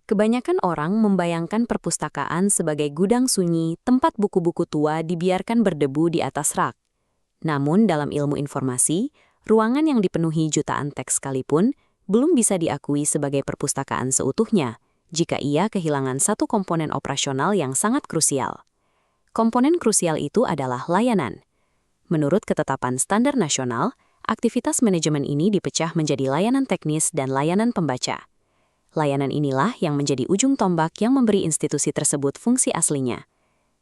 Kebanyakan orang membayangkan perpustakaan sebagai gudang sunyi, tempat buku-buku tua dibiarkan berdebu di atas rak. Namun dalam ilmu informasi, ruangan yang dipenuhi jutaan teks sekalipun belum bisa diakui sebagai perpustakaan seutuhnya jika ia kehilangan satu komponen operasional yang sangat krusial. Komponen krusial itu adalah layanan. Menurut ketetapan standar nasional, aktivitas manajemen ini dipecah menjadi layanan teknis dan layanan pembaca. Layanan inilah yang menjadi ujung tombak yang memberi institusi tersebut fungsi aslinya.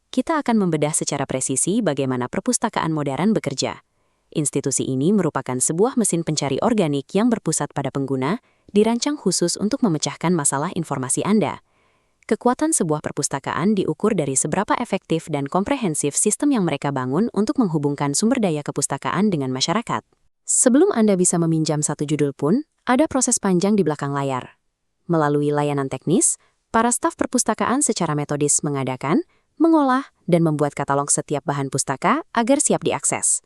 Kita akan membedah secara presisi bagaimana perpustakaan modern bekerja. Institusi ini merupakan sebuah mesin pencari organik yang berpusat pada pengguna, dirancang khusus untuk memecahkan masalah informasi Anda. Kekuatan sebuah perpustakaan diukur dari seberapa efektif dan komprehensif sistem yang mereka bangun untuk menghubungkan sumber daya kepustakaan dengan masyarakat. Sebelum Anda bisa meminjam satu judul pun, ada proses panjang di belakang layar. Melalui layanan teknis, para staf perpustakaan secara metodis mengadakan, mengolah, dan membuat katalog setiap bahan pustaka agar siap diakses.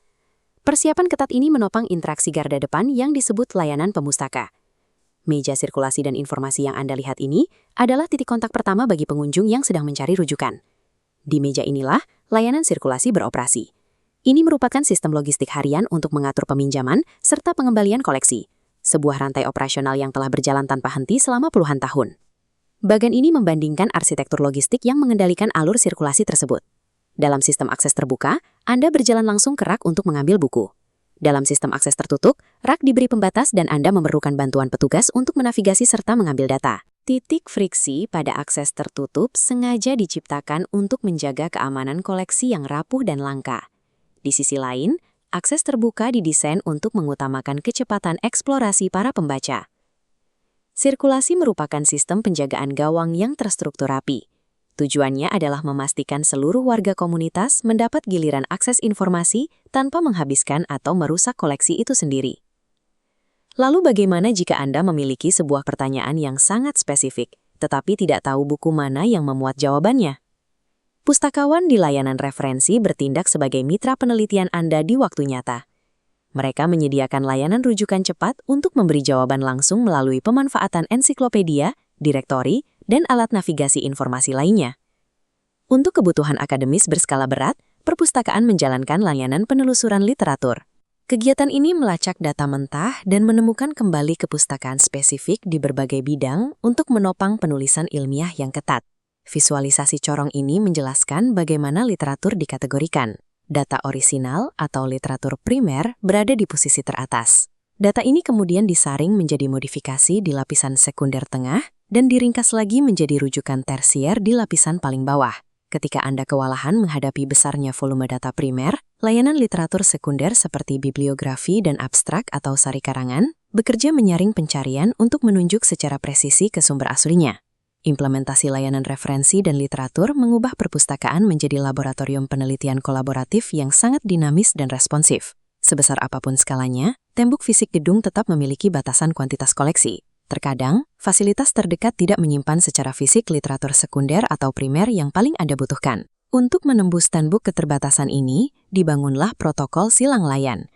Persiapan ketat ini menopang interaksi garda depan yang disebut layanan pemustaka. Meja sirkulasi dan informasi yang Anda lihat ini adalah titik kontak pertama bagi pengunjung yang sedang mencari rujukan. Di meja inilah layanan sirkulasi beroperasi. Ini merupakan sistem logistik harian untuk mengatur peminjaman serta pengembalian koleksi. Sebuah rantai operasional yang telah berjalan tanpa henti selama puluhan tahun. Bagan ini membandingkan arsitektur logistik yang mengendalikan alur sirkulasi tersebut. Dalam sistem akses terbuka, Anda berjalan langsung ke rak untuk mengambil buku. Dalam sistem akses tertutup, rak diberi pembatas dan Anda memerlukan bantuan petugas untuk menavigasi serta mengambil data. Titik friksi pada akses tertutup sengaja diciptakan untuk menjaga keamanan koleksi yang rapuh dan langka. Di sisi lain, akses terbuka didesain untuk mengutamakan kecepatan eksplorasi para pembaca. Sirkulasi merupakan sistem penjagaan gawang yang terstruktur rapi. Tujuannya adalah memastikan seluruh warga komunitas mendapat giliran akses informasi tanpa menghabiskan atau merusak koleksi itu sendiri. Lalu bagaimana jika Anda memiliki sebuah pertanyaan yang sangat spesifik, tetapi tidak tahu buku mana yang memuat jawabannya? Pustakawan di layanan referensi bertindak sebagai mitra penelitian Anda di waktu nyata. Mereka menyediakan layanan rujukan cepat untuk memberi jawaban langsung melalui pemanfaatan ensiklopedia, direktori, dan alat navigasi informasi lainnya. Untuk kebutuhan akademis berskala berat, perpustakaan menjalankan layanan penelusuran literatur. Kegiatan ini melacak data mentah dan menemukan kembali kepustakaan spesifik di berbagai bidang untuk menopang penulisan ilmiah yang ketat. Visualisasi corong ini menjelaskan bagaimana literatur dikategorikan. Data orisinal atau literatur primer berada di posisi teratas. Data ini kemudian disaring menjadi modifikasi di lapisan sekunder tengah dan diringkas lagi menjadi rujukan tersier di lapisan paling bawah. Ketika Anda kewalahan menghadapi besarnya volume data primer, layanan literatur sekunder seperti bibliografi dan abstrak atau sari karangan bekerja menyaring pencarian untuk menunjuk secara presisi ke sumber aslinya. Implementasi layanan referensi dan literatur mengubah perpustakaan menjadi laboratorium penelitian kolaboratif yang sangat dinamis dan responsif. Sebesar apapun skalanya, tembok fisik gedung tetap memiliki batasan kuantitas koleksi. Terkadang, fasilitas terdekat tidak menyimpan secara fisik literatur sekunder atau primer yang paling Anda butuhkan. Untuk menembus tembok keterbatasan ini, dibangunlah protokol silang layan.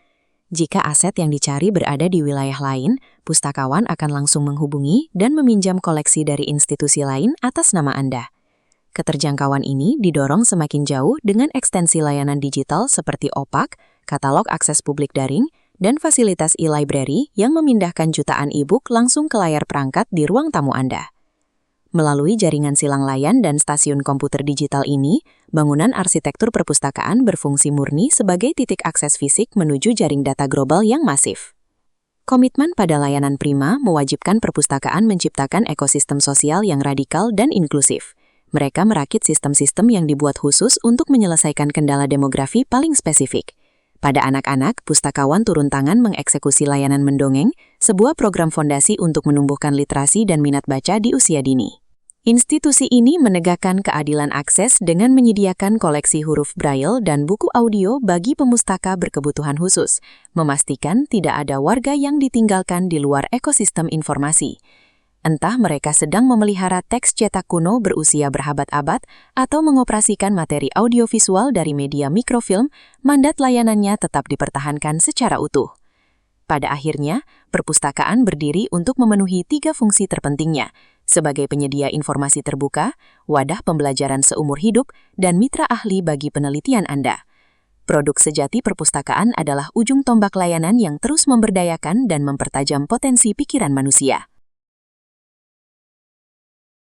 Jika aset yang dicari berada di wilayah lain, pustakawan akan langsung menghubungi dan meminjam koleksi dari institusi lain atas nama Anda. Keterjangkauan ini didorong semakin jauh dengan ekstensi layanan digital seperti OPAK, katalog akses publik daring, dan fasilitas e-library yang memindahkan jutaan e-book langsung ke layar perangkat di ruang tamu Anda. Melalui jaringan silang layan dan stasiun komputer digital ini, bangunan arsitektur perpustakaan berfungsi murni sebagai titik akses fisik menuju jaring data global yang masif. Komitmen pada layanan prima mewajibkan perpustakaan menciptakan ekosistem sosial yang radikal dan inklusif. Mereka merakit sistem-sistem yang dibuat khusus untuk menyelesaikan kendala demografi paling spesifik. Pada anak-anak, pustakawan turun tangan mengeksekusi layanan mendongeng, sebuah program fondasi untuk menumbuhkan literasi dan minat baca di usia dini. Institusi ini menegakkan keadilan akses dengan menyediakan koleksi huruf Braille dan buku audio bagi pemustaka berkebutuhan khusus, memastikan tidak ada warga yang ditinggalkan di luar ekosistem informasi. Entah mereka sedang memelihara teks cetak kuno berusia berabad-abad atau mengoperasikan materi audiovisual dari media mikrofilm, mandat layanannya tetap dipertahankan secara utuh. Pada akhirnya, perpustakaan berdiri untuk memenuhi 3 fungsi terpentingnya, sebagai penyedia informasi terbuka, wadah pembelajaran seumur hidup, dan mitra ahli bagi penelitian Anda. Produk sejati perpustakaan adalah ujung tombak layanan yang terus memberdayakan dan mempertajam potensi pikiran manusia.